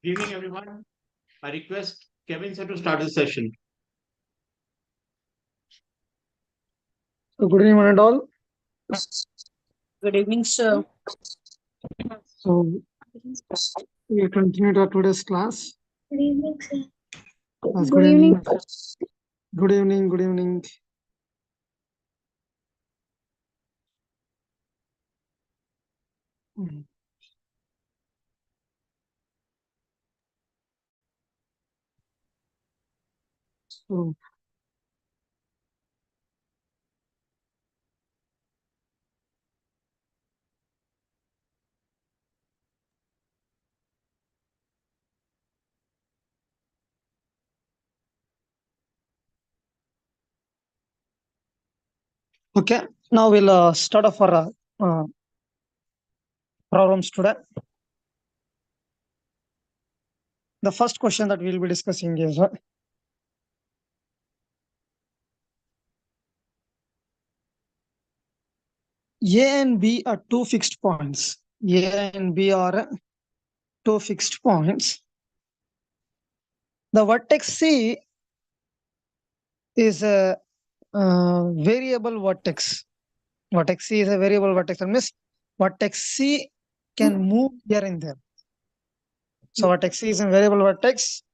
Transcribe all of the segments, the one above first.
Good evening, everyone. I request Kevin sir to start the session. So good evening, one and all. Good evening, sir. So we continue to today's class. Good evening, sir. Good Good evening. evening. Good evening. Good evening. So okay, now we'll start off our problems today. The first question that we'll be discussing is A and B are two fixed points. A and B are two fixed points. The vertex C is a variable vertex. Vertex C is a variable vertex. That means vertex C can move here and there. So vertex C is a variable vertex,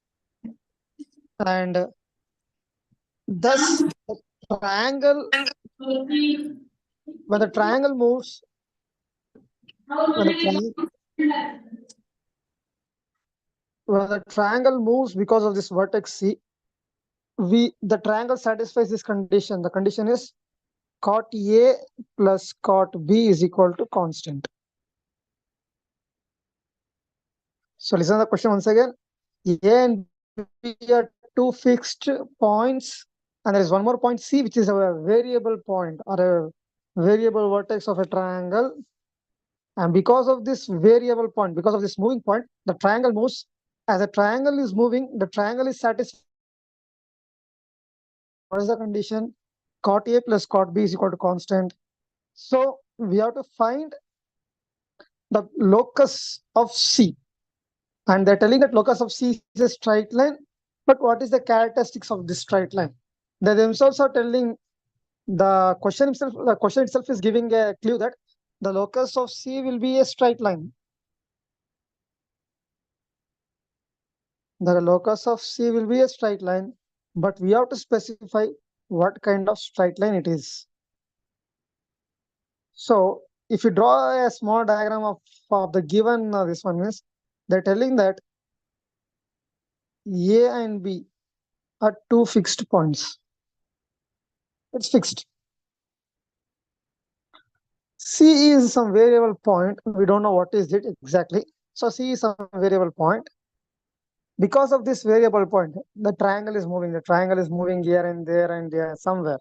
and thus the triangle, when the triangle moves, when the triangle moves because of this vertex C, the triangle satisfies this condition. The condition is cot A plus cot B is equal to constant. So listen to the question once again. A and B are two fixed points, and there is one more point C, which is a variable point or a variable vertex of a triangle. And because of this variable point, because of this moving point, the triangle moves. As a triangle is moving, the triangle is satisfied. What is the condition? Cot A plus cot B is equal to constant. So we have to find the locus of C. And they're telling that locus of C is a straight line. But what is the characteristics of this straight line? They themselves are telling the question itself is giving a clue that the locus of C will be a straight line. The locus of C will be a straight line, but we have to specify what kind of straight line it is. So if you draw a small diagram of the given this one is, they're telling that A and B are two fixed points. It's fixed. C is some variable point. We don't know what is it exactly. So C is some variable point. Because of this variable point, the triangle is moving. The triangle is moving here and there somewhere.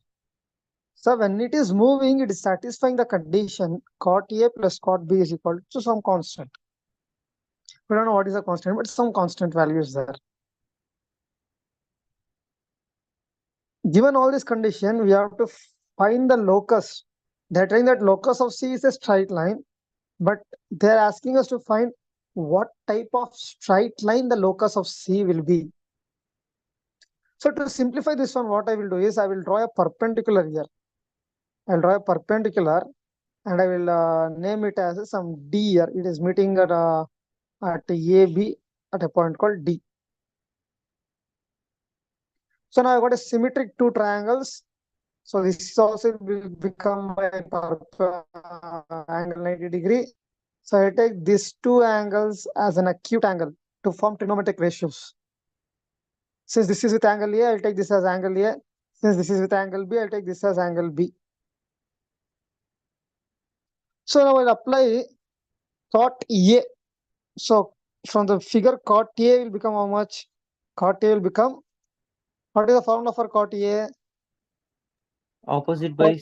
So when it is moving, it is satisfying the condition cot A plus cot B is equal to some constant. We don't know what is the constant, but some constant value is there. Given all this condition, we have to find the locus. They're telling that locus of C is a straight line, but they're asking us to find what type of straight line the locus of C will be. So to simplify this one, what I will do is I will draw a perpendicular here. I'll draw a perpendicular and I will name it as some D here. It is meeting at AB at a point called D. So now I've got a symmetric two triangles. So this also will become an angle 90 degree. So I take these two angles as an acute angle to form trigonometric ratios. Since this is with angle A, I'll take this as angle A. Since this is with angle B, I'll take this as angle B. So now I'll apply cot A. So from the figure, cot A will become how much? Cot A will become, what is the formula for cot A? Opposite by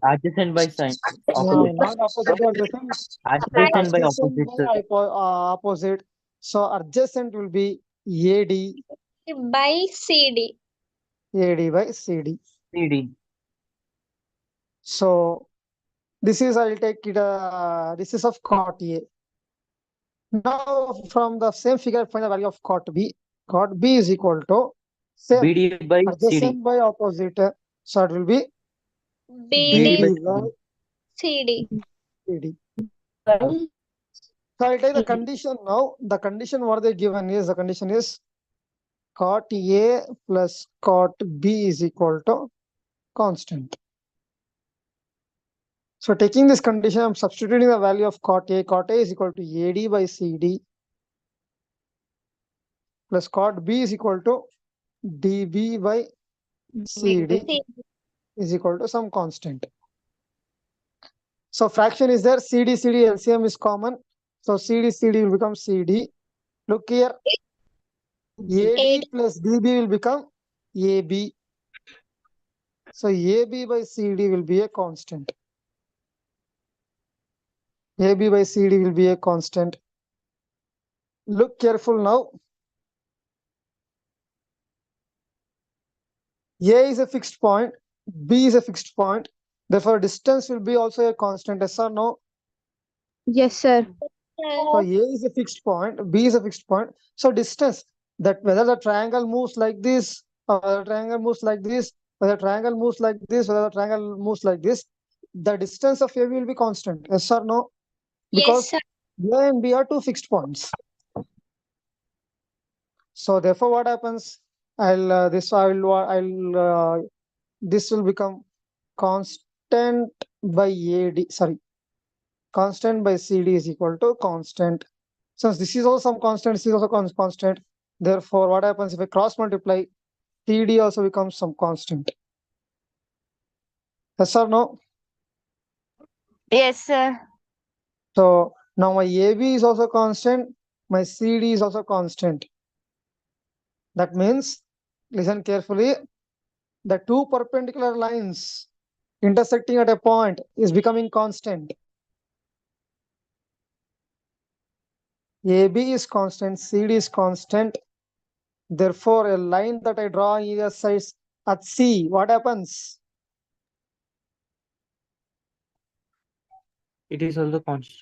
adjacent by sine. No, not opposite by adjacent. Adjacent by opposite. Opposite. So adjacent will be AD. By CD. AD by CD. CD. So this is, I'll take it, this is of cot A. Now from the same figure, find the value of cot B. Cot B is equal to same BD by CD. adjacent by opposite. So it will be BD BD by CD. CD. So I'll take the condition now. The condition what they given is the condition is cot A plus cot B is equal to constant. So taking this condition, I'm substituting the value of cot A. Cot A is equal to AD by CD plus cot B is equal to DB by CD CD. is equal to some constant. So fraction is there, CD LCM is common. So CD will become CD. Look here, AD plus DB will become AB. So AB by CD will be a constant. AB by CD will be a constant. Look careful now. A is a fixed point, B is a fixed point. Therefore, distance will be also a constant. Yes or no? Yes, sir. So A is a fixed point, B is a fixed point. So distance, that whether the triangle moves like this, or whether the triangle moves like this, whether the triangle moves like this, whether the triangle moves like this, the distance of AB will be constant. Yes or no? Yes, Because sir. A and B are two fixed points. So therefore, what happens? This will become constant by AD. Sorry, constant by CD is equal to constant. Since this is also some constant, this is also constant. Therefore, what happens if I cross multiply? CD also becomes some constant. Yes or no? Yes, sir. So now my AB is also constant. My CD is also constant. That means, listen carefully, the two perpendicular lines intersecting at a point is becoming constant. AB is constant, CD is constant. Therefore, a line that I draw on either side at C, what happens? It is also constant.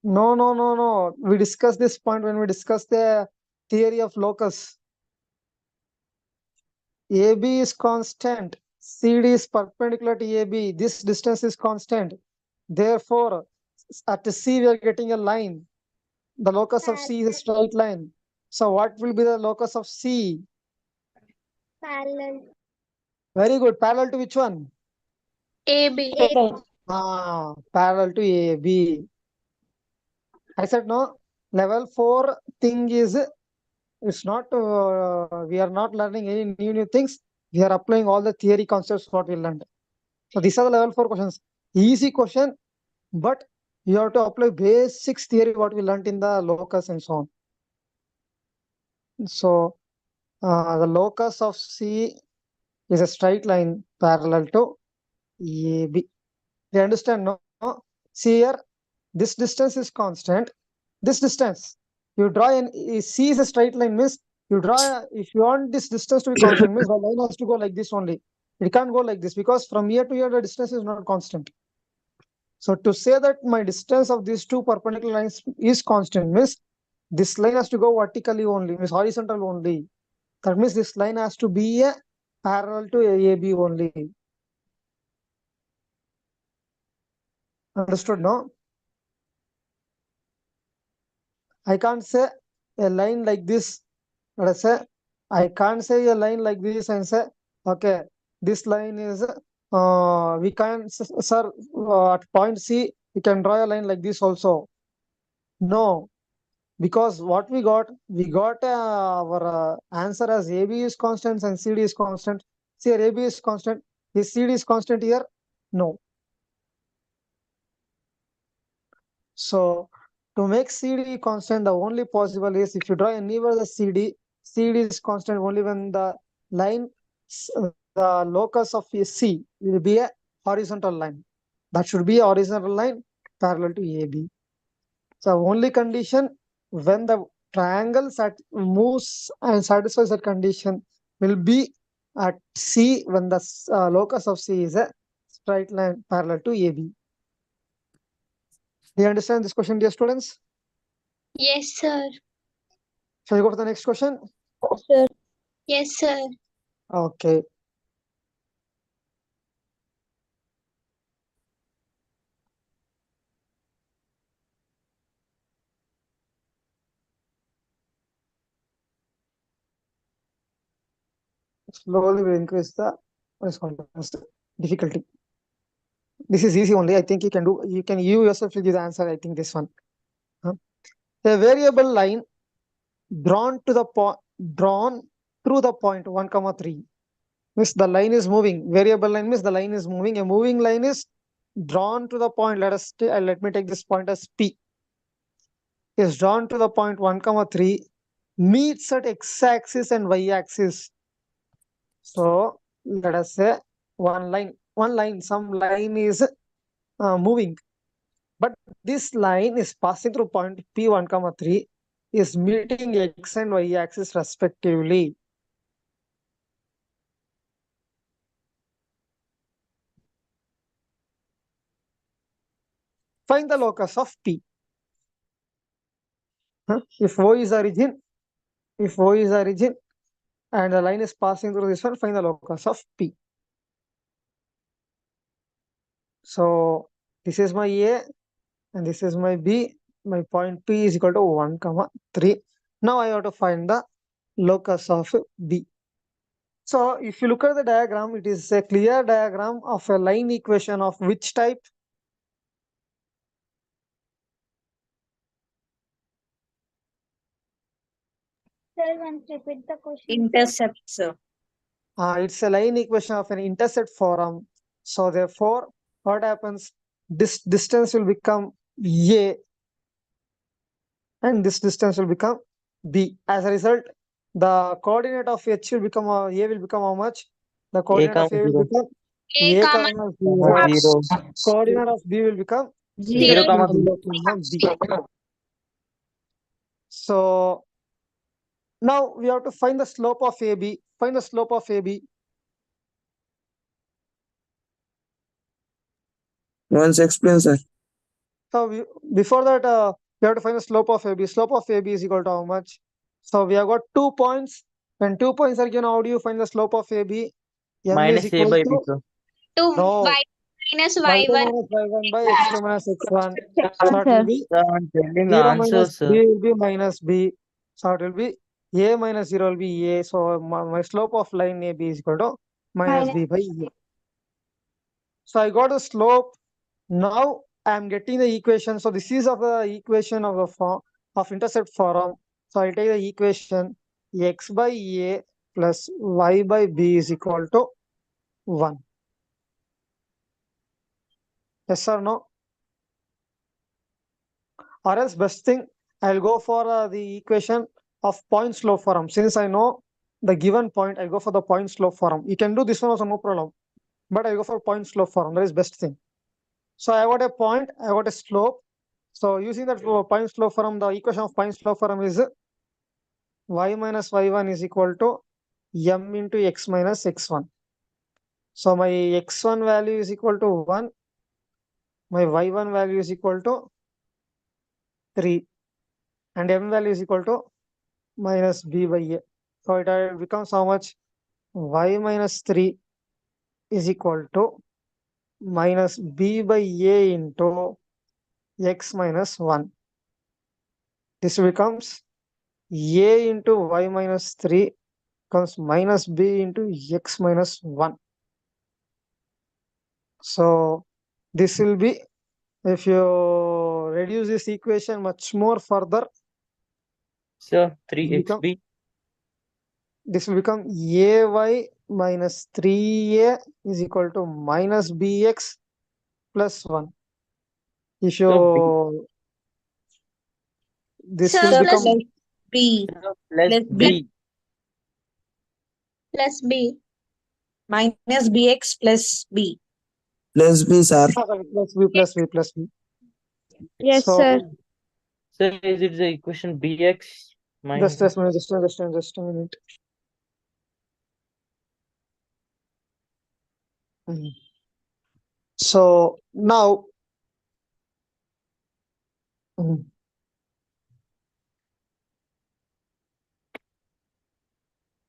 No. We discussed this point when we discussed the theory of locus. AB is constant, CD is perpendicular to AB. This distance is constant. Therefore, at C we are getting a line. The locus of C is a straight line. So what will be the locus of C? Parallel. Very good. Parallel to which one? AB. Parallel to AB. I said no. Level 4 thing is, it's not, we are not learning any new things. We are applying all the theory concepts what we learned. So these are the level 4 questions. Easy question, but you have to apply basics theory what we learned in the locus and so on. So the locus of C is a straight line parallel to AB. You understand? No? See here, this distance is constant. This distance, you draw C is a straight line, means you draw, if you want this distance to be constant, means the line has to go like this only. It can't go like this because from here to here the distance is not constant. So to say that my distance of these two perpendicular lines is constant means this line has to go vertically only, means horizontal only. That means this line has to be a parallel to AB only. Understood, no? I can't say a line like this. Let us say, I can't say a line like this and say, okay, this line is, we can, sir, at point C, we can draw a line like this also. No, because what we got our answer as AB is constant and CD is constant. See, here AB is constant. Is CD is constant here? No. So to make CD constant, the only possible is if you draw anywhere the CD is constant only when the line, the locus of C will be a horizontal line. That should be a horizontal line parallel to AB. So only condition when the triangle moves and satisfies that condition will be at C when the locus of C is a straight line parallel to AB. Do you understand this question, dear students? Yes, sir. Shall we go to the next question? Sir. Yes, sir. Okay. Slowly we increase the difficulty. This is easy only. I think you can do. You yourself will give the answer. I think this one. Huh? A variable line drawn through the point 1, 3 means the line is moving. Variable line means the line is moving. A moving line is drawn to the point. Let me take this point as P. Is drawn to the point 1, 3 meets at x-axis and y-axis. So let us say some line is moving, but this line is passing through point P1, 3 is meeting x and y axis respectively. Find the locus of P. If O is origin and the line is passing through this one, find the locus of P. So this is my A and this is my B. My point P is equal to 1, 3. Now I have to find the locus of B. So if you look at the diagram, it is a clear diagram of a line equation of which type? Sir, once repeat the question. Intercept, sir. It's a line equation of an intercept form. So therefore, what happens? This distance will become A and this distance will become B. As a result, the coordinate of H will become A will become how much? The coordinate of A will 0. become A, A, comma, 0. 0. Coordinate of B will become 0, 0, B. So now we have to find the slope of AB. Find the slope of AB. Once explain, sir. So before that, we have to find the slope of AB. Slope of AB is equal to how much? So we have got 2 points. When 2 points are given, how do you find the slope of AB? M is Minus A equal by B, to sir. no y minus y2 y1. minus y1 by x2 minus x1. So it will Sir. be Sir, I'm telling 0 answer, minus sir. B will be minus B. So it will be A minus 0 will be A. So my slope of line AB is equal to minus B by A. So I got the slope. Now I am getting the equation. So this is of the equation of the form of intercept form. So I take the equation x by A plus y by B is equal to 1. Yes or no? Or else best thing, I'll go for the equation of point slope form. Since I know the given point, I go for the point slope form. You can do this one also, no problem. But I go for point slope form. That is best thing. So I got a point, I got a slope. So using that point slope form, the equation of point slope form is y minus y1 is equal to m into x minus x1. So my x1 value is equal to 1. My y1 value is equal to 3. And m value is equal to minus b by a. So it becomes how much? Y minus 3 is equal to minus b by a into x minus 1. This becomes a into y minus 3 becomes minus b into x minus 1. So this will be, if you reduce this equation much more further, Sir, 3xb. this will become ay minus 3a is equal to minus bx plus 1. If So B. you this Sir, will Sir, become plus B Sir, plus plus B. plus B. minus BX plus B. Plus B, sir. plus b plus b plus b. Yes, So sir. Sir, is it the equation bx minus? just a minute. So now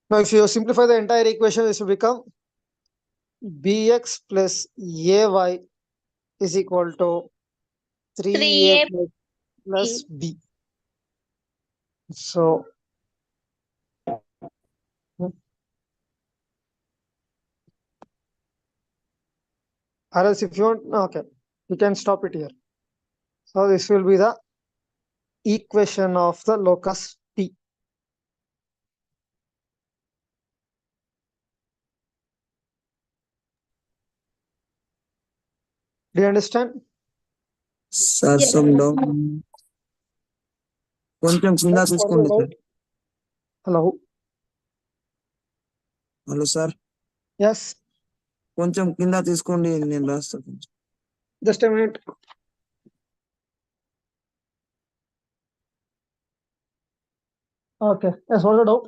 Now, if you simplify the entire equation, this will become bx plus ay is equal to 3a 3A plus b. So, or else if you want, okay, you can stop it here. So this will be the equation of the locus P. Do you understand? Sir Yes, some sir. Down కొంచెం కింద చూసుకోండి sir. Hello. Hello sir, Yes. కొంచెం కింద తీసుకోండి, నేను రాస్తాను. Just a minute. Okay. Yes. Hold it out.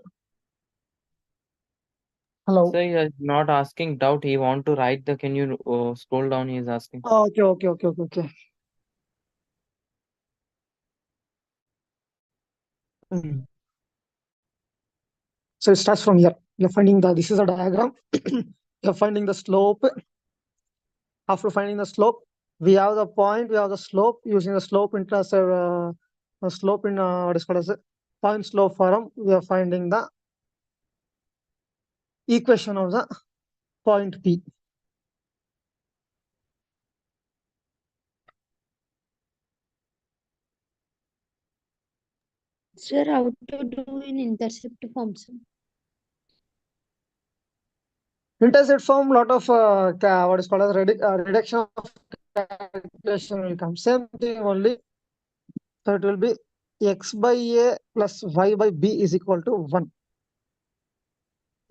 Hello. So he is not asking doubt. He want to write the. Can you scroll down? He is asking. Okay. Okay. Okay. Okay. Okay. So it starts from here. You're finding the. This is a diagram. You're finding the slope. After finding the slope, we have the point. We have the slope. Using the slope interest, slope in what is called as a point slope form. We are finding the equation of the point P. Sir, how to do in intercept form, sir? Intercept form, lot of what is called as reduction of calculation will come. Same thing only. So it will be x by a plus y by b is equal to 1.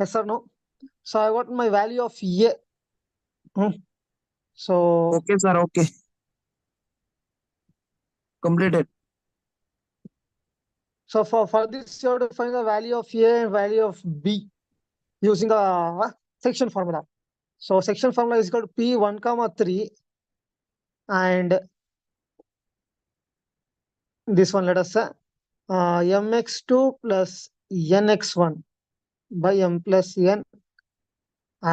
Yes or no? So I got my value of a. So okay sir, okay, completed. so for this you have to find the value of a and value of b using the section formula. So section formula is equal to p 1 comma 3 and this one let us say mx2 plus nx1 by m plus n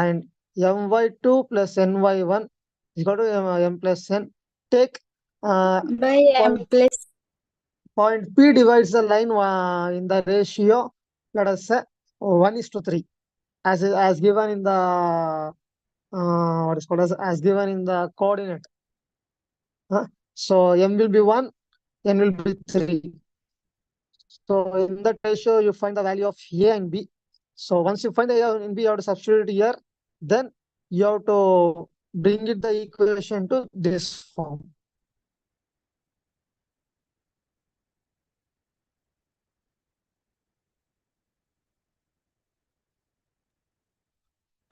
and my2 plus ny1 is equal to m plus n. Take By M point, plus point P divides the line in the ratio, let us say 1:3 as given in the what is called as given in the coordinate. So m will be 1, n will be 3. So in that ratio, you find the value of a and b. So once you find the a and b, you have to substitute it here. Then you have to bring it the equation to this form.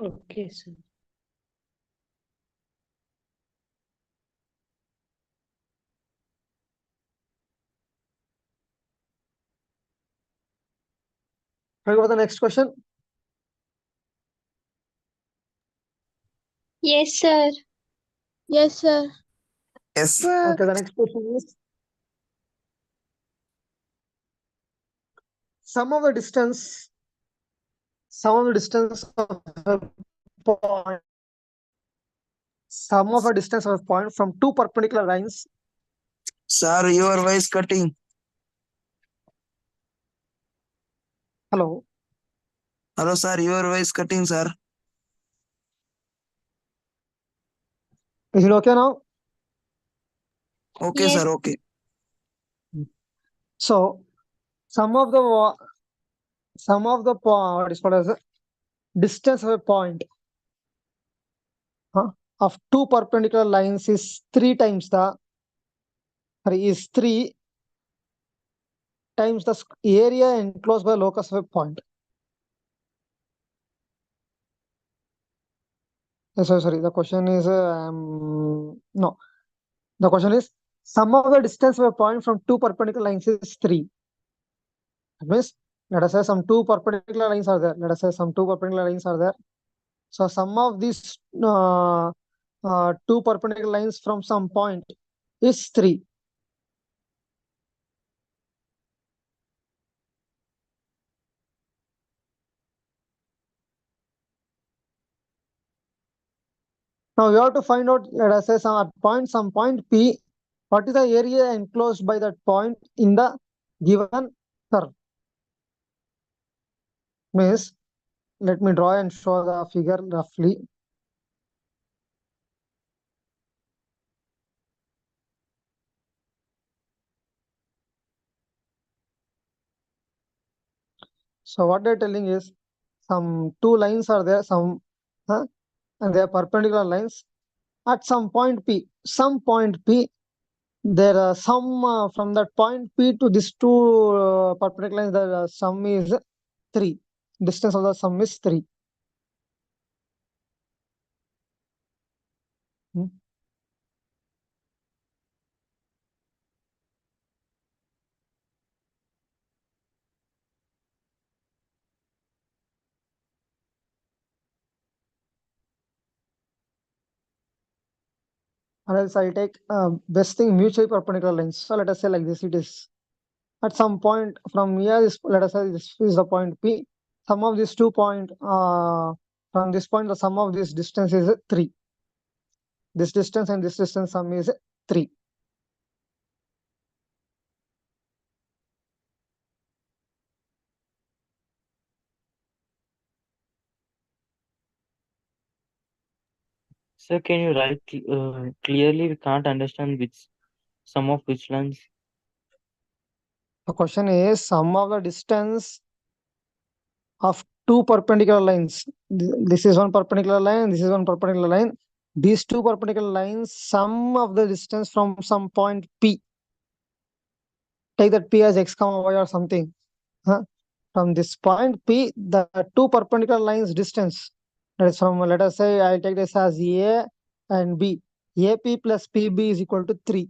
Okay, sir. Can we go to the next question? Yes, sir. yes, sir. Yes Okay, the next question is sum of the distance of a point, sum of a distance of a point from two perpendicular lines. Sir, your voice cutting. Hello. Hello sir, your voice cutting sir. Is it okay now? Okay Yes. Sir, okay. So sum of the what is called as distance of a point of two perpendicular lines is 3 times the is 3 times the area enclosed by locus of a point. Sorry. The question is no. The question is sum of the distance of a point from two perpendicular lines is 3. That means let us say some two perpendicular lines are there. Let us say some two perpendicular lines are there. So sum of these two perpendicular lines from some point is 3. Now we have to find out, let us say some point P, what is the area enclosed by that point in the given curve? Means, let me draw and show the figure roughly. So what they're telling is some two lines are there, and they are perpendicular lines. At some point P, there are some from that point P to these two perpendicular lines, the sum is 3. Distance of the sum is 3. Hmm. And else I'll take best thing mutually perpendicular lines. So let us say like this, it is at some point from here, let us say this is the point P. Sum of these 2 point from this point, the sum of this distance is 3. This distance and this distance sum is 3. Sir, can you write clearly? We can't understand which sum of which lines. The question is sum of the distance of 2 perpendicular lines. This is one perpendicular line, this is one perpendicular line. These 2 perpendicular lines, sum of the distance from some point P. Take that P as x comma y or something. From this point P, the 2 perpendicular lines distance. That is from, let us say, I take this as A and B. AP plus PB is equal to 3.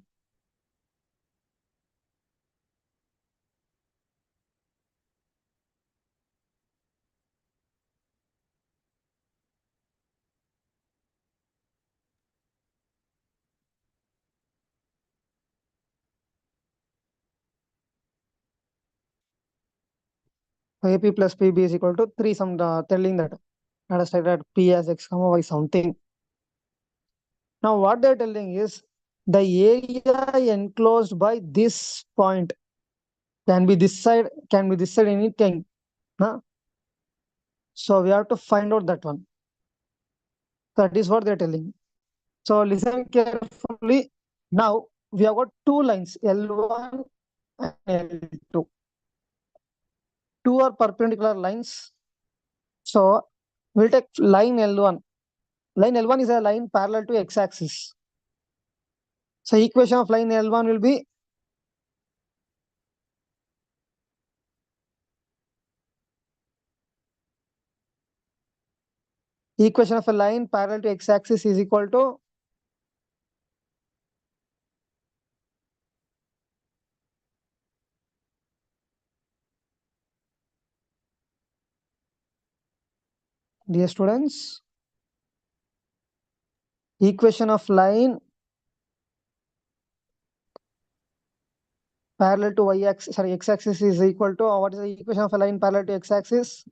AP plus PB is equal to 3. Some telling that. Let us take that P as x comma y something. Now what they're telling is the area enclosed by this point can be this side, anything. So we have to find out that one. That is what they're telling. So listen carefully. Now we have got 2 lines, L1 and L2. 2 are perpendicular lines. So we'll take line L1. Line L1 is a line parallel to x-axis. So equation of line L1 will be equation of a line parallel to x-axis is equal to dear students, equation of line parallel to y-axis, sorry, x-axis is equal to, what is the equation of a line parallel to x-axis?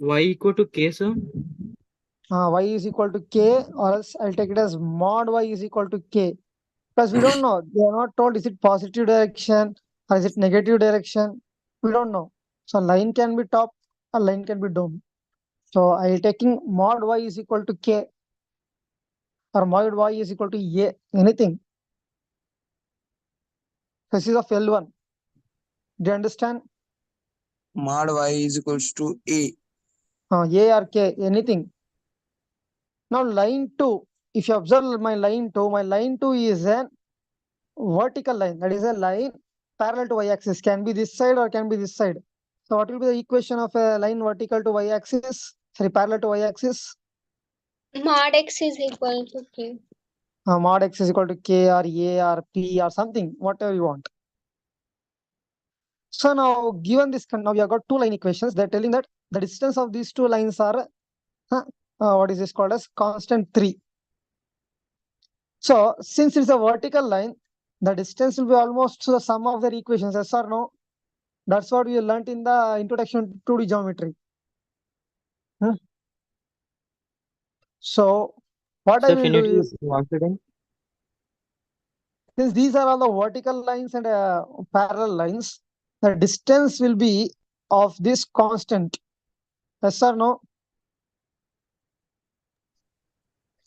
Y equal to K, sir? Y is equal to k, or else I'll take it as mod y is equal to k. Because we don't know, they are not told is it positive direction or is it negative direction. We don't know. So line can be top or line can be down. So I'll taking mod y is equal to k or mod y is equal to a, anything. This is of L1. Do you understand? Mod y is equals to A. A or K, anything. Now line 2, if you observe my line 2 is a vertical line. That is a line parallel to y-axis. Can be this side or can be this side. So what will be the equation of a line vertical to y-axis? Sorry, parallel to y-axis? Mod x is equal to k. Mod x is equal to k or a or p or something, whatever you want. So now given this, now we have got 2 line equations. They're telling that the distance of these 2 lines are what is this called as constant 3. So since it's a vertical line, the distance will be almost the sum of their equations, yes or no? That's what we learnt in the introduction to 2D geometry. So what I Sir, will can do you is, take once again? since these are all the vertical lines and parallel lines, the distance will be of this constant. Yes or no?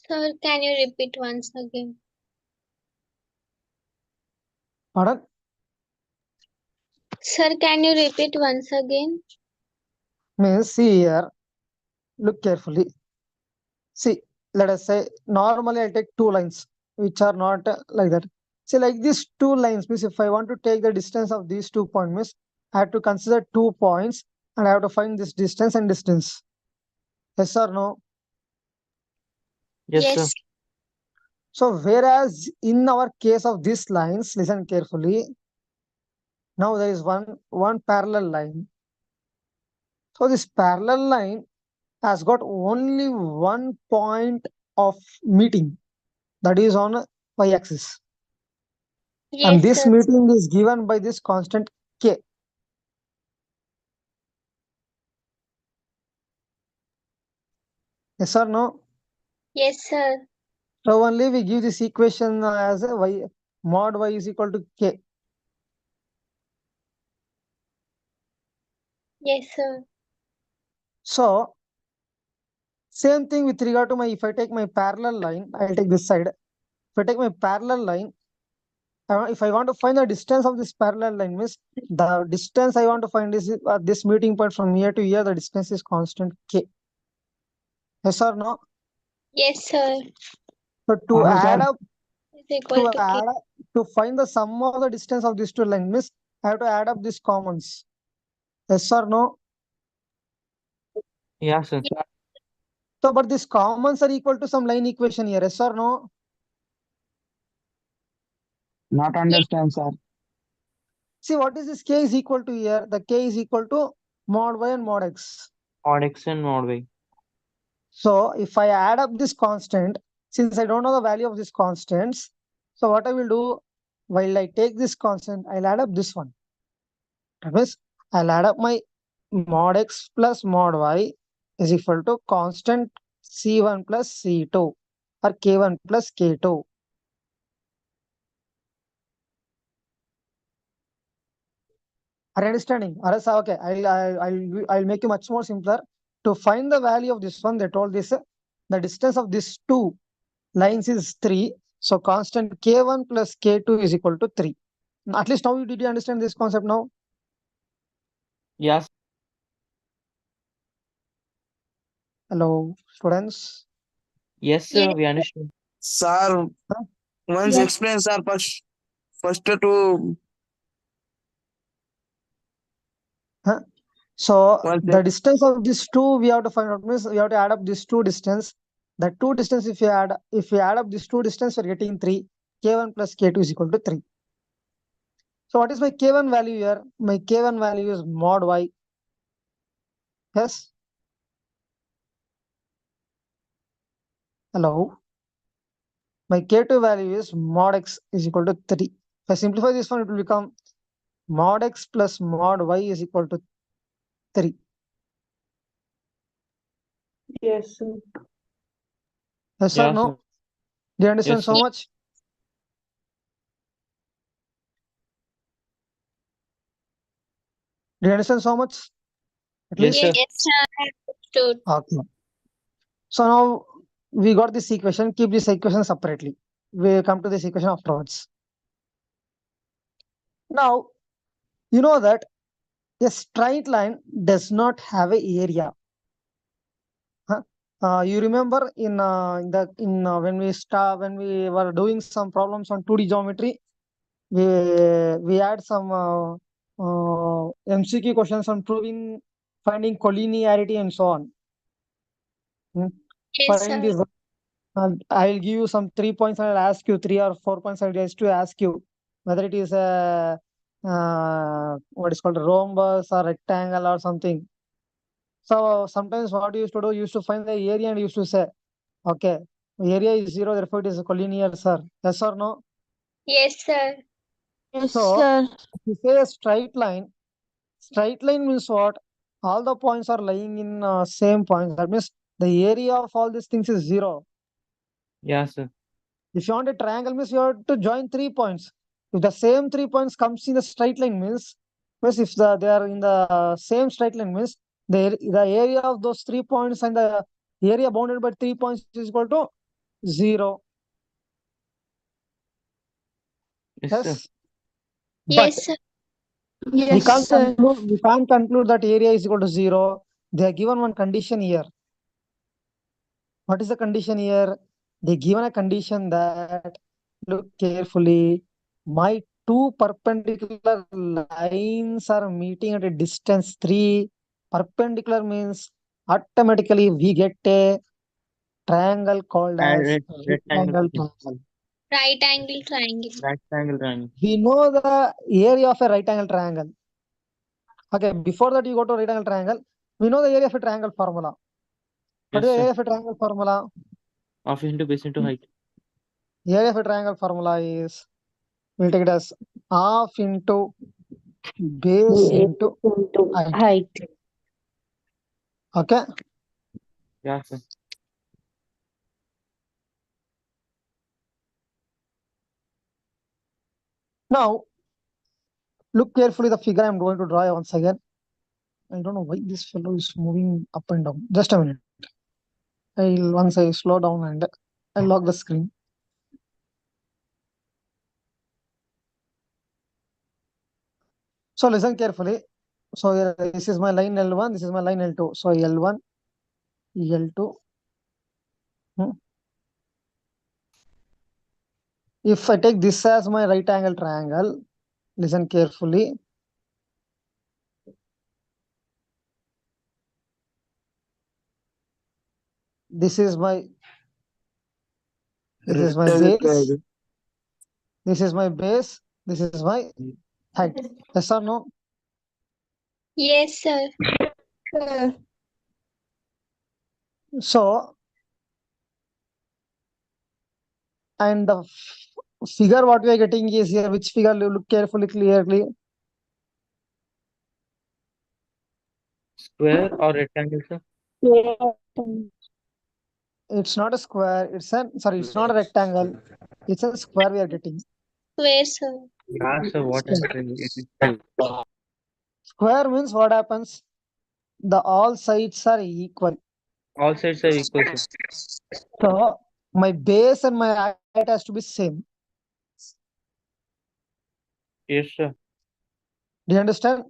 Sir, can you repeat once again? Pardon? Sir, can you repeat once again? Means see here, look carefully. See, let us say normally I'll take two lines which are not like that. See, like these two lines means if I want to take the distance of these 2 points, means I have to consider 2 points and I have to find this distance and distance. Yes or no? Yes, sir. Yes. So whereas in our case of these lines, listen carefully. Now there is one parallel line. So this parallel line has got only one point of meeting, that is on y-axis. And Yes, this sir. meeting is given by this constant k. Yes or no? Yes, sir. So only we give this equation as a y mod y is equal to k. Yes, sir. So same thing with regard to my, if I take my parallel line, I'll take this side. If I take my parallel line, if I want to find the distance of this parallel line, means the distance I want to find is this meeting point from here to here, the distance is constant k. Yes or no? Yes, sir. So to add up, Is equal to K. to find the sum of the distance of these two lines, means I have to add up these commons. Yes or no? Yeah, sir. So, but these commons are equal to some line equation here. Yes or no? Not understand, sir. See, what is this k is equal to here? The k is equal to mod y and mod x. Mod X and mod Y. So if I add up this constant, since I don't know the value of these constants, so what I will do, while I take this constant, I'll add up this one. That means I'll add up my mod x plus mod y is equal to constant c1 plus c2 or k1 plus k2. Are you understanding? Or else, okay, I'll make it much more simpler. To find the value of this one, they told this the distance of these two lines is 3. So constant k1 plus k2 is equal to 3. At least now did you understand this concept now? Yes. Hello, students. Yes, sir. Yes. We understand. Sir, once Yes. explain, sir, first to So One the sec. distance of these two we have to find out, means we have to add up these two distance. The two distance, if we add up these two distance, we're getting 3. K1 plus k2 is equal to 3. So what is my k1 value here? My k1 value is mod y. Yes. Hello. My k2 value is mod x is equal to 3. If I simplify this one, it will become mod x plus mod y is equal to 3. Yes, sir. Yes or Yeah, no? sir. Do you understand Yes, so sir. much? Do you understand so much? At Yes, least? sir. Yes, sir. I understood. Okay. So now we got this equation. Keep this equation separately. We'll come to this equation afterwards. Now, you know that a straight line does not have a area. Huh? You remember in when we were doing some problems on 2D geometry, we had some MCQ questions on finding collinearity and so on. Yes, Find sir. this. I'll give you some 3 points and I'll ask you 3 or 4 points. I'll just to ask you whether it is a what is called a rhombus or rectangle or something. So sometimes what you used to do, you used to find the area and used to say, okay, area is 0, therefore it is a collinear, sir. Yes or no? Yes, sir. Yes, So sir. if you say a straight line means what? All the points are lying in same points. That means The area of all these things is 0. Yeah, sir. If you want a triangle means you have to join 3 points. If the same 3 points comes in the straight line means if they are in the same straight line means the area of those 3 points and the area bounded by 3 points is equal to 0. Yes, sir. Yes. But Yes, sir. we can't conclude that area is equal to 0. They are given one condition here. What is the condition here? They given a condition that, look carefully, my two perpendicular lines are meeting at a distance 3. Perpendicular means automatically we get a triangle called as Rectangle. triangle. Right angle triangle. Rectangle triangle. We know the area of a right angle triangle. Okay, before that you go to right angle triangle, we know the area of a triangle formula. What Yes, is the sir. area of a triangle formula? Half into base into height. The area of a triangle formula is, we'll take it as half into base into height. Height. Okay. Yeah, sir. Now, look carefully the figure I'm going to draw once again. I don't know why this fellow is moving up and down. Just a minute. Once I slow down and I'll lock the screen. So listen carefully. So this is my line L1, this is my line L2. So L1, L2. If I take this as my right angle triangle, listen carefully. This is my base. This is my base. This is my height. Yes or no? Yes, sir. So, and the figure what we are getting is here. Which figure? Look carefully, clearly. Square or rectangle, sir? It's not a square. It's not a rectangle. It's a square we are getting. Square, sir. Yeah, sir. What I'm saying it is Square means what happens? The all sides are equal. all sides are equal, sir. So my base and my height has to be same. Yes, sir. Do you understand?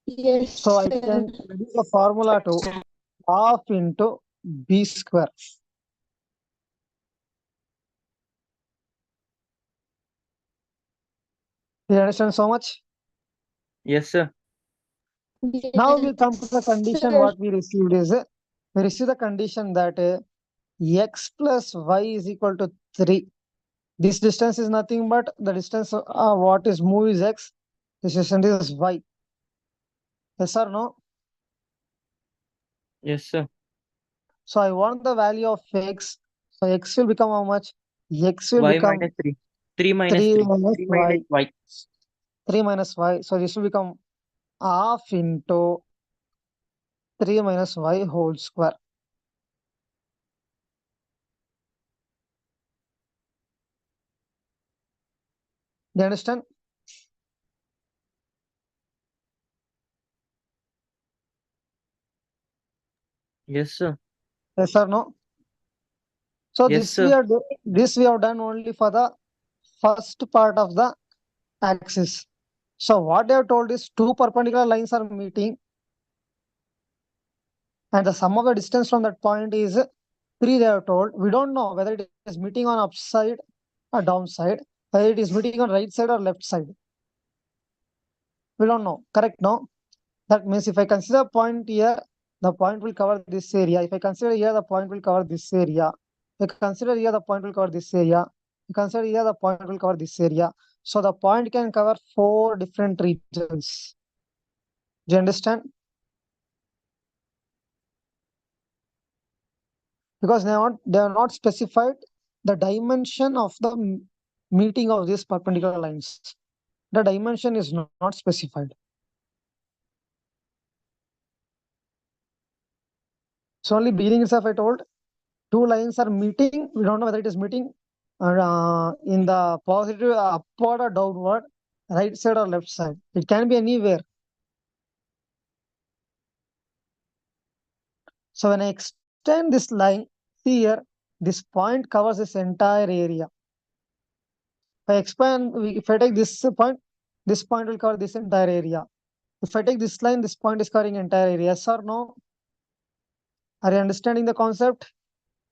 Yes. So I can use the formula to half into b square. Do you understand so much? Yes, sir. Now we come to the condition what we received is we receive the condition that x plus y is equal to 3. This distance is nothing but the distance what is moved is x. This distance is y. Yes or no? Yes, sir. So I want the value of x. So x will become how much? X will Y become minus 3. 3 minus 3 3. minus 3 y. minus y. 3 minus y. So this will become half into 3 minus y whole square. Do you understand? Yes, sir. Yes or no? So Yes, this sir. this we have done only for the first part of the axis. So what they have told is two perpendicular lines are meeting and the sum of the distance from that point is 3 they have told. We don't know whether it is meeting on upside or downside, whether it is meeting on right side or left side. We don't know. Correct? No? That means if I consider a point here, the point will cover this area. If I consider here, the point will cover this area. If I consider here, the point will cover this area. If I consider here, the point will cover this area. So the point can cover 4 different regions. Do you understand? Because they are not specified the dimension of the meeting of these perpendicular lines. The dimension is not specified. So only beginning itself I told two lines are meeting. We don't know whether it is meeting in the positive upward or downward, right side or left side. It can be anywhere. So when I extend this line here, this point covers this entire area. If I take this point will cover this entire area. If I take this line, this point is covering entire area. Yes or no? Are you understanding the concept?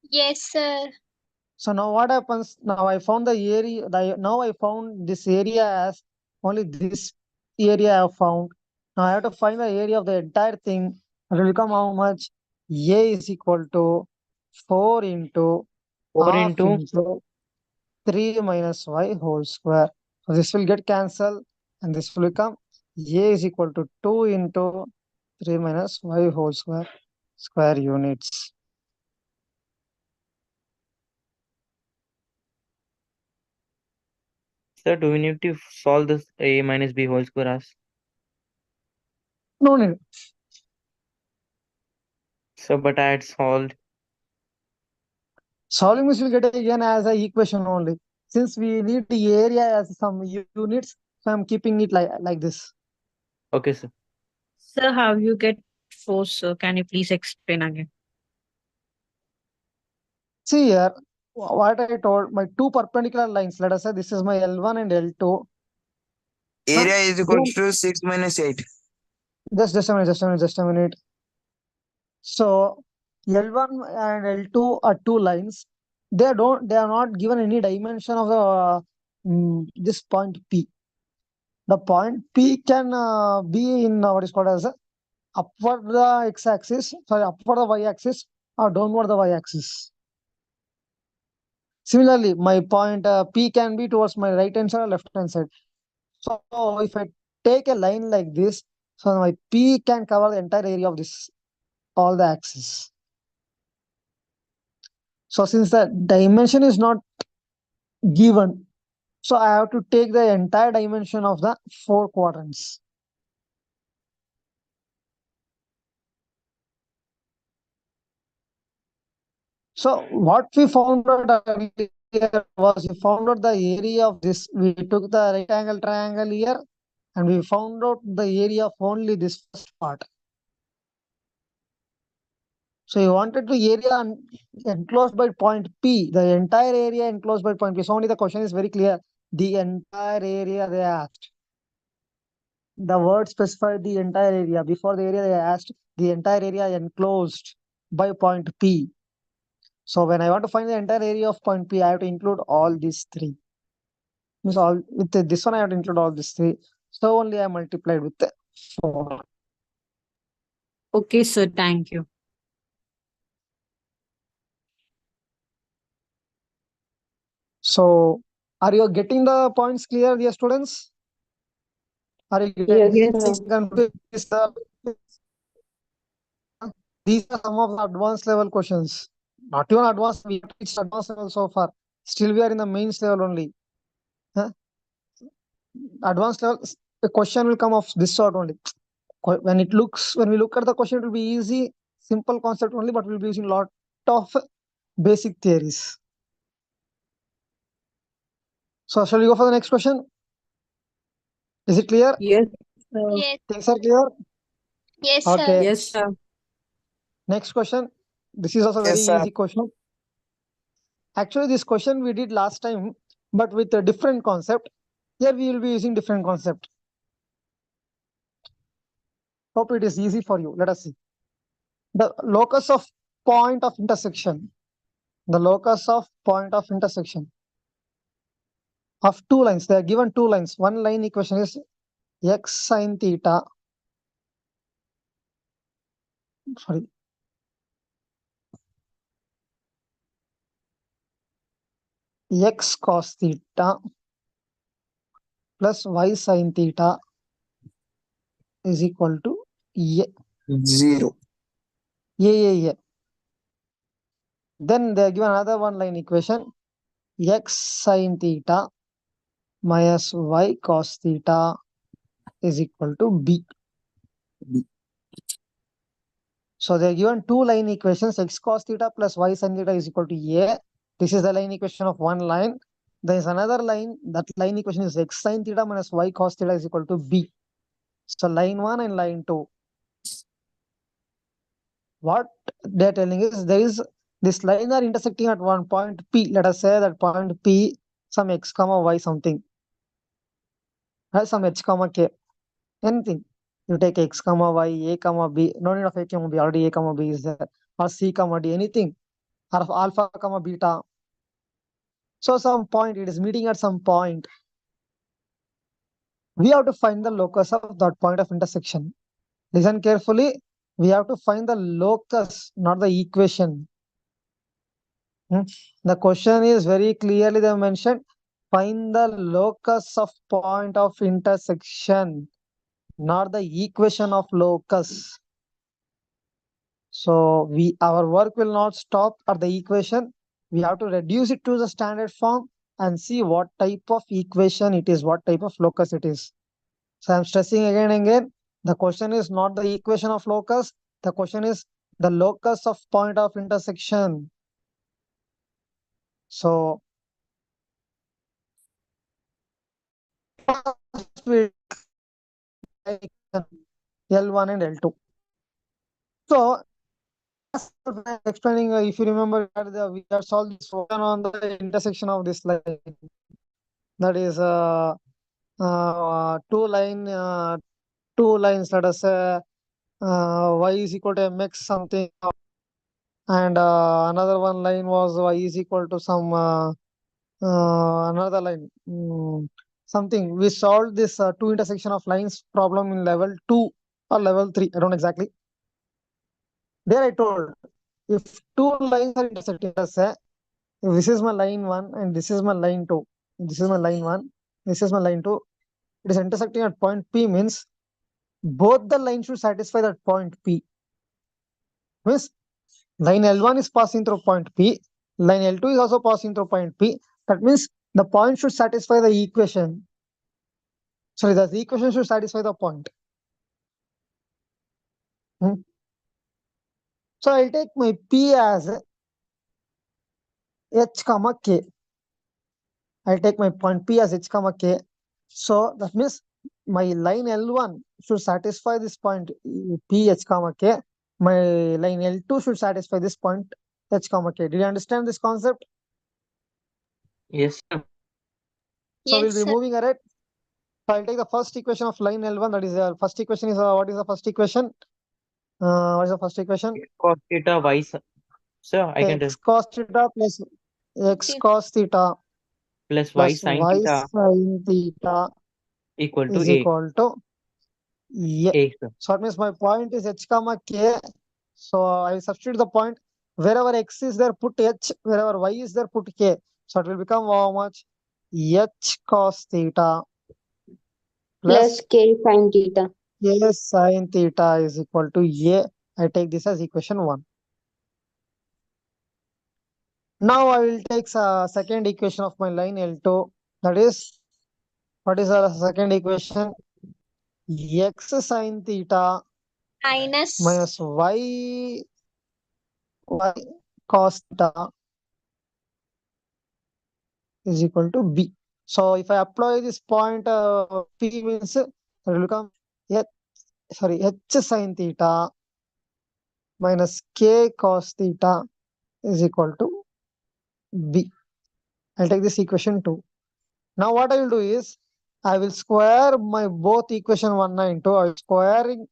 Yes, sir. So now what happens? Now I found the area. Now I found this area as only this area I have found. Now I have to find the area of the entire thing. It will become how much? A is equal to 4 into 4 half into into 3 minus y whole square. So this will get cancelled and this will become A is equal to 2 into 3 minus y whole square units. sir, do we need to solve this a minus b whole square as? No need. So, but I had solved. Solving this will get again as an equation only. Since we need the area as some units, so I'm keeping it like this. Okay, sir. Sir, how you get force, sir? Can you please explain again? See here, what I told, my two perpendicular lines, let us say this is my L1 and L2. Area is equal Then to 6 minus 8. just a minute. So L1 and L2 are two lines. They are not given any dimension of the this point P. The point P can be in what is called as upward the x-axis, sorry, upward the y-axis or downward the y-axis. Similarly, my point P can be towards my right hand side or left hand side. So if I take a line like this, so my P can cover the entire area of this, all the axis. So since the dimension is not given, so I have to take the entire dimension of the four quadrants. So what we found out earlier was we found out the area of this. We took the right angle triangle here and we found out the area of only this first part. So you wanted to area enclosed by point P, the entire area enclosed by point P. So only the question is very clear. The entire area they asked. The word specified the entire area. Before the area they asked the entire area enclosed by point P. So when I want to find the entire area of point P, I have to include all these three. Means all with this one I have to include all these three. So only I multiplied with 4. Okay, sir. Thank you. So are you getting the points clear, dear students? Are you Yes, getting sir. confused? These are some of the advanced level questions. Not even advanced, we have reached advanced level so far. Still we are in the mains level only. Huh? Advanced level, the question will come of this sort only. When we look at the question, it will be easy, simple concept only, but we'll be using a lot of basic theories. So shall we go for the next question? Is it clear? Yes, sir. Yes, Things are clear? yes, Okay. sir. Yes, sir. Next question. This is also Yes, very sir. easy question. Actually, this question we did last time, but with a different concept. Here we will be using different concept. Hope it is easy for you. Let us see. The locus of point of intersection. The locus of point of intersection of two lines. They are given two lines. One line equation is x sine theta. Sorry. X cos theta plus y sine theta is equal to a. 0. Yeah. Then they are given another one line equation x sine theta minus y cos theta is equal to b. B. So they're given two line equations, x cos theta plus y sin theta is equal to A. This is the line equation of one line. There is another line, that line equation is x sin theta minus y cos theta is equal to B. So line 1 and line 2. What they're telling is there is this line are intersecting at one point P. Let us say that point P, some x comma y something, some h comma k, anything. You take x comma y, a comma b, no need of a comma b, already a comma b is there, or c comma d, anything, or of alpha comma beta. So some point, it is meeting at some point. We have to find the locus of that point of intersection. Listen carefully. We have to find the locus, not the equation. The question is very clearly they mentioned, find the locus of point of intersection, not the equation of locus. So our work will not stop at the equation. We have to reduce it to the standard form and see what type of equation it is, what type of locus it is. So I'm stressing again and again, the question is not the equation of locus. The question is the locus of point of intersection. So we L1 and L2. So explaining, if you remember, we have solved this one on the intersection of this line. That is two lines. Let us say y is equal to mx something, and another one line was y is equal to some another line. Something. We solved this two intersection of lines problem in level 2 or level 3. I don't exactly. There I told, if two lines are intersecting, let's say if this is my line 1 and this is my line 2. This is my line 1. This is my line 2. It is intersecting at point P, means both the lines should satisfy that point P. Means line L1 is passing through point P. Line L2 is also passing through point P. That means the point should satisfy the equation. Sorry, the equation should satisfy the point. So I'll take my P as h comma k. I'll take my point P as h comma k. So that means my line L1 should satisfy this point P h comma k. My line L2 should satisfy this point h comma k. Did you understand this concept? Yes, sir. So Yes, we'll be sir. moving ahead. So I'll take the first equation of line L1. That is the first equation is what is the first equation? What is the first equation? Cos theta y. Sir, I can tell. X cos theta plus x cos theta Plus y plus sin y theta sin theta equal to is a. equal to A. A, sir. So that means my point is h comma k. So I substitute the point. Wherever x is there, put h. Wherever y is there, put k. So it will become how much? H cos theta Plus plus K sin theta. k sin theta is equal to A. I take this as equation 1. Now I will take second equation of my line L2. That is, what is the second equation? X sin theta Minus minus y cos theta is equal to B. So if I apply this point P, means it will become H sin theta minus K cos theta is equal to B. I'll take this equation 2. Now what I will do is, I will square my both equation 1 and 2. I will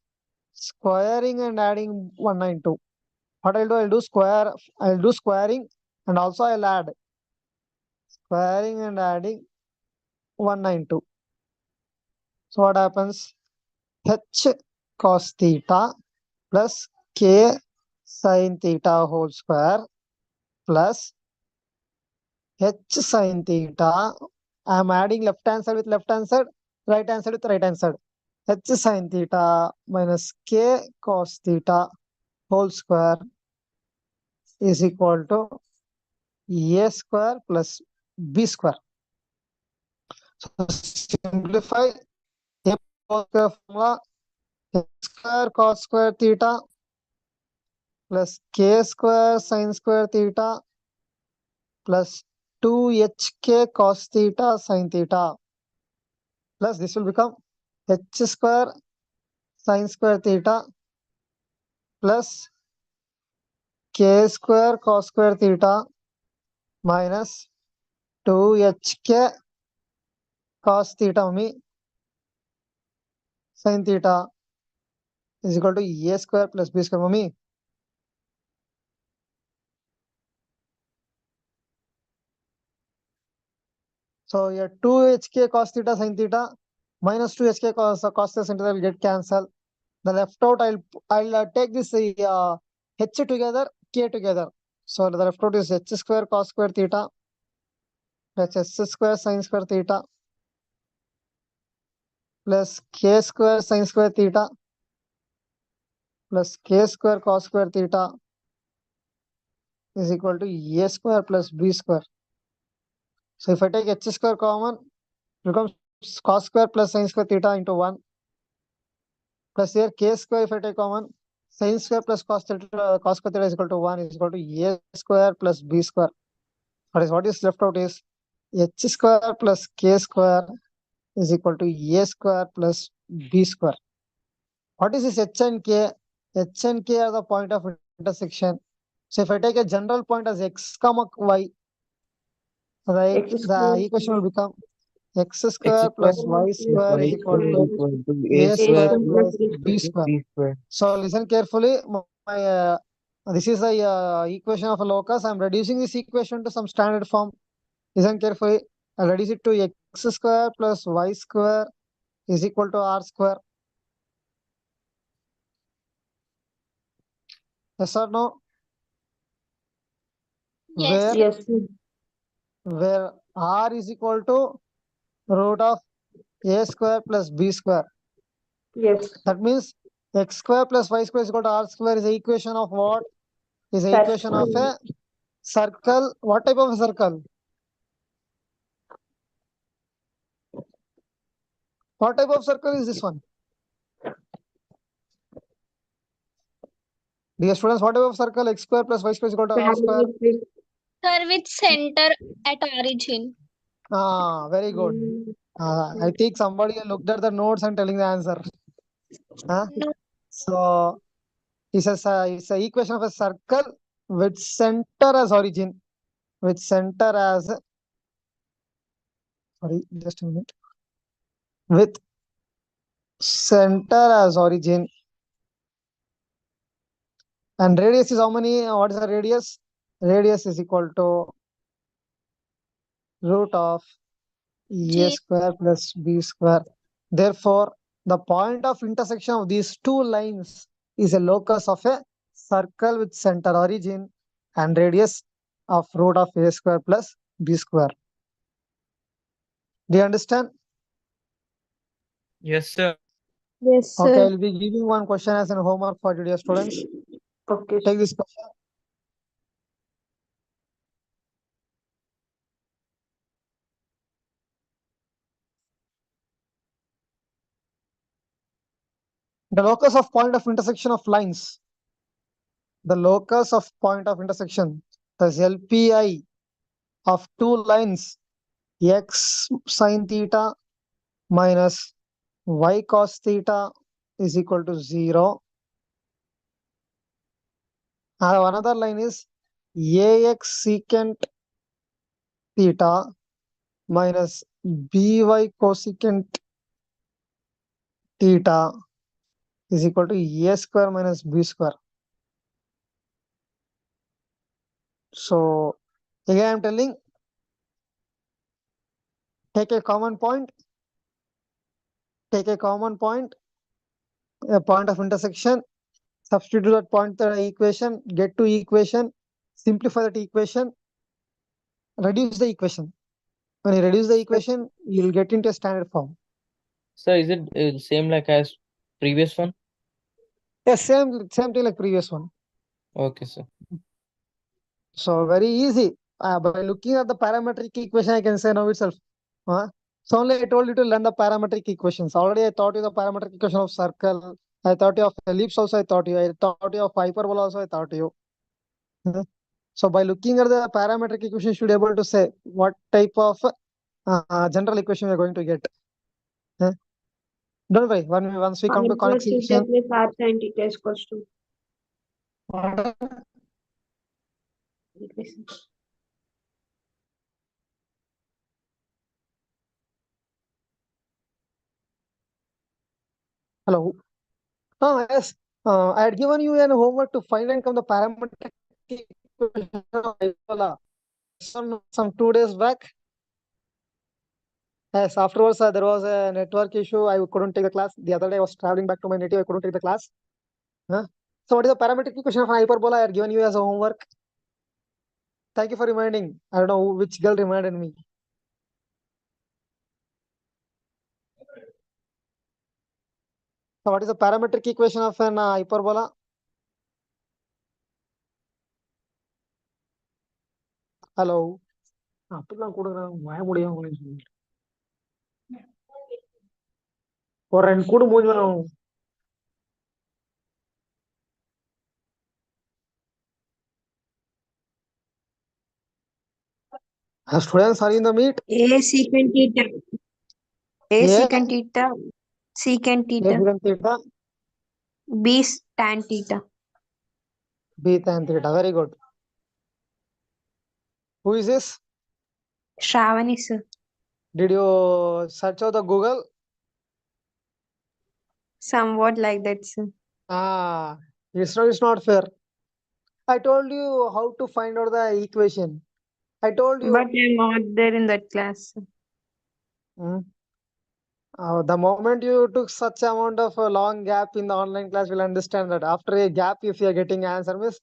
squaring and adding 1 and 2. What I'll do, I'll do squaring, and also I'll add squaring and adding 1 and 2. So what happens? H cos theta plus K sin theta whole square plus H sin theta. I am adding left hand side with left hand side, right hand side with right hand side. H sin theta minus K cos theta whole square is equal to A square plus B square. So simplify A square formula, H square cos square theta plus k square sin square theta plus 2hk cos theta sin theta plus this will become h square sin square theta plus k square cos square theta minus 2hk cos theta sin theta is equal to a square plus b square mummy. So here 2hk cos theta sin theta minus 2hk cos theta sin theta will get cancelled. The left out I'll take this h together, k together. So the left out is h square cos square theta plus h square sin square theta plus k square sin square theta plus k square cos square theta is equal to a square plus b square. So if I take h square common, it becomes cos square plus sin square theta into 1 plus here k square if I take common, sin square plus cos square theta is equal to 1 is equal to a square plus b square. What is left out is h square plus k square is equal to a square plus b square. What is this h and k? H and k are the point of intersection. So if I take a general point as x comma y, the equation will become x square plus y square is equal to a square plus b square. B square. So listen carefully. This is the equation of a locus. I'm reducing this equation to some standard form. Listen carefully. I'll reduce it to x square plus y square is equal to r square. Yes or no? Yes. Where r is equal to root of a square plus b square. Yes. That means x square plus y square is equal to r square is the equation of what? Is the That's equation of a circle. What type of a circle? What type of circle is this one? Dear students, what type of circle? X square plus y square is equal to r square. Sir, with center at origin. Very good. I think somebody looked at the notes and telling the answer. No. So it's a equation of a circle with center as origin. With center as, sorry, just a minute. With center as origin. And radius is how many? What is the radius? Radius is equal to root of a G. square plus b square. Therefore, the point of intersection of these two lines is a locus of a circle with center origin and radius of root of a square plus b square. Do you understand? Yes, sir. Yes, Okay, sir. I'll be giving one question as an homework for dear students. Okay. Take this question. The locus of point of intersection of lines. The locus of point of intersection, is LPI of two lines x sin theta minus y cos theta is equal to 0. Another line is ax secant theta minus by cosecant theta is equal to a square minus b square. So again I'm telling, take a common point, a point of intersection, substitute that point to the equation, get to equation, simplify that equation, reduce the equation. When you reduce the equation, you'll get into a standard form. Sir, is it same like as previous one? Yes, same thing like previous one. Okay, sir. So very easy. By looking at the parametric equation, I can say now itself. So only I told you to learn the parametric equations. Already I taught you the parametric equation of circle. I thought you of ellipse also. I thought you of hyperbola also. I thought you. So by looking at the parametric equation, you should be able to say what type of general equation we are going to get. Don't worry. Once we come to conic Plus theta section. plus r sin theta is equals to. Hello. Yes. I had given you an homework to find and come the parametric equation of hyperbola. Some 2 days back. Yes, afterwards there was a network issue. I couldn't take the class. The other day I was traveling back to my native. I couldn't take the class. So what is the parametric equation of hyperbola? I had given you as a homework. Thank you for reminding. I don't know which girl reminded me. So what is the parametric equation of an hyperbola? Hello. அப்படிலாம் கொடுக்குறாங்க வாய முடியும் ஒரு 2 கூடு மூஞ்சி வேணும். Students are in the meet. A secant theta. A Yeah. secant theta. Secant A theta. secant theta, B tan theta. B tan theta. Very good. Who is this? Shravani sir. Did you search out the Google? Somewhat like that sir. It's not fair. I told you how to find out the equation. I told you. But I'm not there in that class. Sir. The moment you took such amount of a long gap in the online class, will understand that after a gap, if you are getting answer, miss,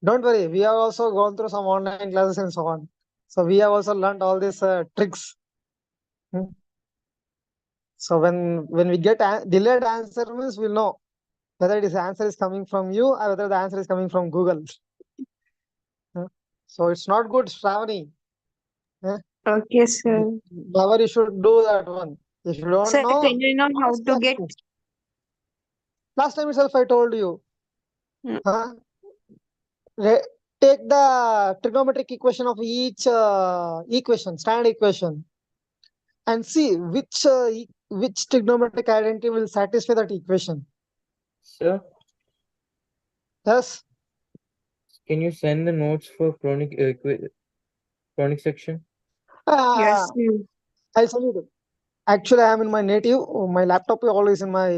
don't worry. We have also gone through some online classes and so on. So we have also learned all these tricks. So when we get delayed answer, means we'll know whether this answer is coming from you or whether the answer is coming from Google. So it's not good, Shravani. Okay sir. Never you should do that one. If you don't Sir, know, can you know how ask to us. get? Last time itself I told you. Hmm. Take the trigonometric equation of each equation, standard equation, and see which trigonometric identity will satisfy that equation. Sir, Yes. can you send the notes for chronic section? Yes. Sir. I'll send you. Actually, I am in my native. My laptop is always in my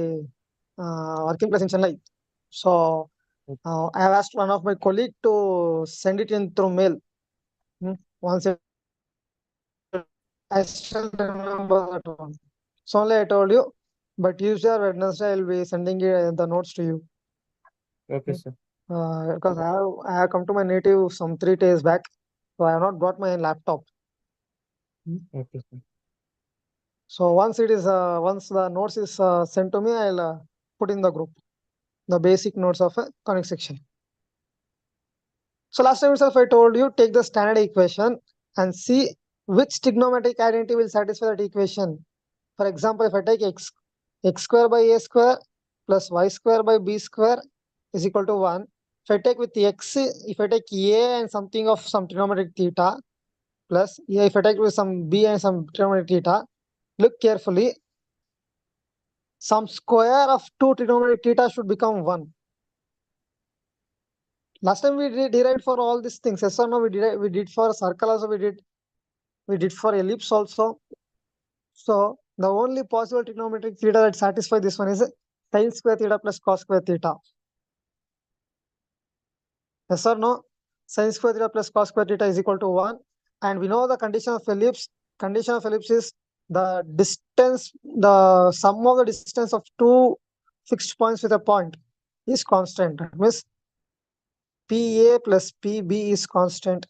working place in Chennai. So I have asked one of my colleague to send it in through mail. Once I still remember that one. So only I told you. But Tuesday or Wednesday, I will be sending the notes to you. Okay, sir. Because I have come to my native some 3 days back. So I have not brought my laptop. Okay, sir. So once the notes is sent to me, I'll put in the group the basic notes of a conic section. So last time itself I told you take the standard equation and see which trigonometric identity will satisfy that equation. For example, if I take x square by a square plus y square by b square is equal to 1. If I take with x, if I take a and something of some trigonometric theta plus if I take with some b and some trigonometric theta, look carefully. Some square of 2 trigonometric theta should become 1. Last time we derived for all these things. Yes or no? We did for circle also. We did for ellipse also. So the only possible trigonometric theta that satisfies this one is sin square theta plus cos square theta. Yes or no? Sin square theta plus cos square theta is equal to 1. And we know the condition of ellipse. Condition of ellipse is the distance, the sum of the distance of 2 fixed points with a point is constant. That means PA plus PB is constant.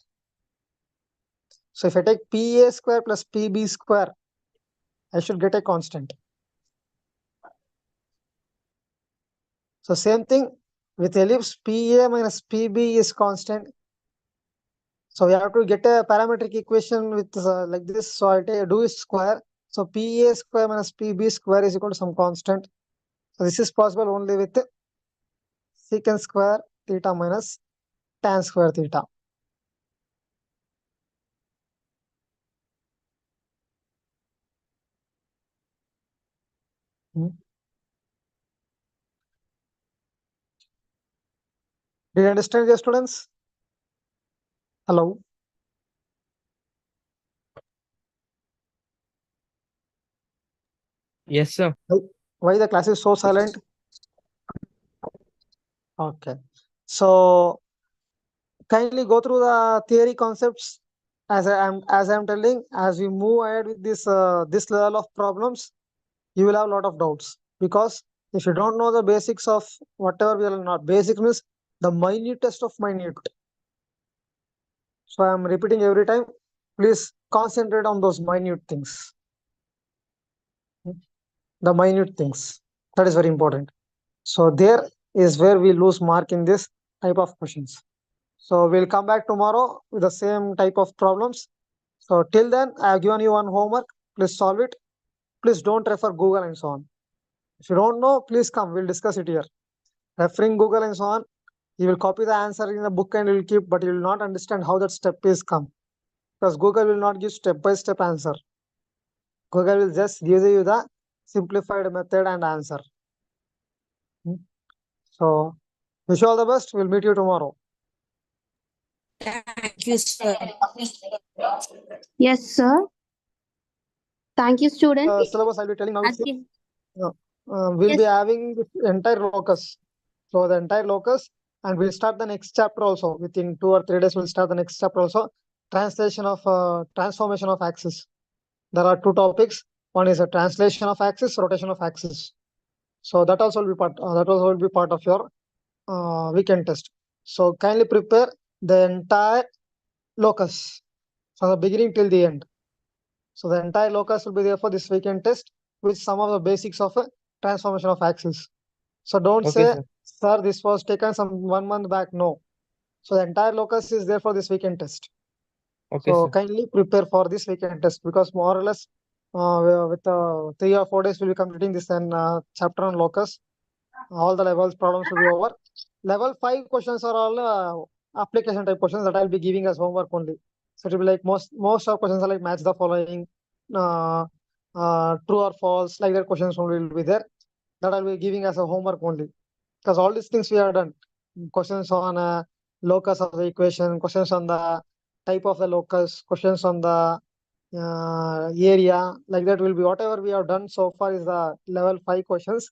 So if I take PA square plus PB square, I should get a constant. So same thing with ellipse, PA minus PB is constant. So we have to get a parametric equation with like this. So I do is square. So PA square minus PB square is equal to some constant. So this is possible only with secant square theta minus tan square theta. Did you understand, dear students? Hello. Yes, sir. Why the class is so silent? Okay. So kindly go through the theory concepts as I'm telling. As we move ahead with this level of problems, you will have a lot of doubts, because if you don't know the basics of whatever we are not, basic means the minutest of minute. So I'm repeating every time. Please concentrate on those minute things. The minute things, that is very important. So there is where we lose mark in this type of questions. So we'll come back tomorrow with the same type of problems. So till then, I have given you one homework. Please solve it. Please don't refer Google and so on. If you don't know, please come. We'll discuss it here. Referring Google and so on, you will copy the answer in the book and you will keep, but you will not understand how that step is come. Because Google will not give step-by-step answer. Google will just give you the simplified method and answer. So wish you all the best. We'll meet you tomorrow. Thank you, sir. Yes, sir. Thank you, student. Syllabus I'll be telling now. Again. We'll be Yes. having this entire locus. So the entire locus, and we'll start the next chapter also. Within 2 or 3 days, we'll start the next chapter also. Transformation of axis. There are 2 topics. One is a translation of axis, rotation of axis. So that also will be part of your weekend test. So kindly prepare the entire locus from the beginning till the end. So the entire locus will be there for this weekend test with some of the basics of a transformation of axis. So don't Okay, say, sir. sir, this was taken some 1 month back. No. So the entire locus is there for this weekend test. Okay, So sir. kindly prepare for this weekend test, because more or less with 3 or 4 days we'll be completing this chapter on locus. All the levels problems will be over. Level 5 questions are all application type questions that I'll be giving as homework only. So it will be like most of questions are like match the following, true or false, like that questions only will be there. That I'll be giving as a homework only. Because all these things we have done. Questions on locus of the equation, questions on the type of the locus, questions on the area, like that will be whatever we have done so far is the level 5 questions.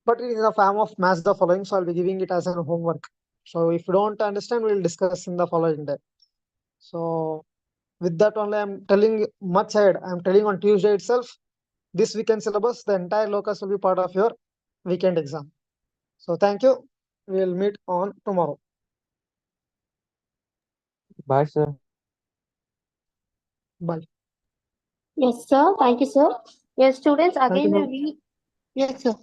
But it is in the form of match the following, so I'll be giving it as a homework. So if you don't understand, we'll discuss in the following day. So with that only, I'm telling much ahead. I'm telling on Tuesday itself, this weekend syllabus, the entire locus will be part of your weekend exam. So thank you. We'll meet on tomorrow. Bye, sir. Bye. Yes, sir. Thank you, sir. Yes, students, Thank you, again ma'am. yes, sir.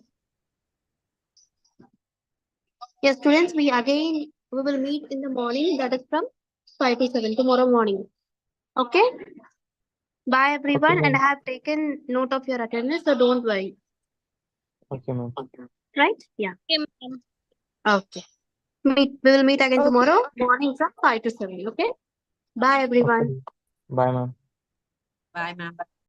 Yes, students, we will meet in the morning, that is from 5 to 7 tomorrow morning. Okay? Bye, everyone. And I ma'am. have taken note of your attendance, so don't worry. Okay, ma'am. Right? Yeah. Okay, ma'am. Okay. We will meet again tomorrow morning from 5 to 7. Okay? Bye, Okay. everyone. Bye, ma'am. Bye, ma'am.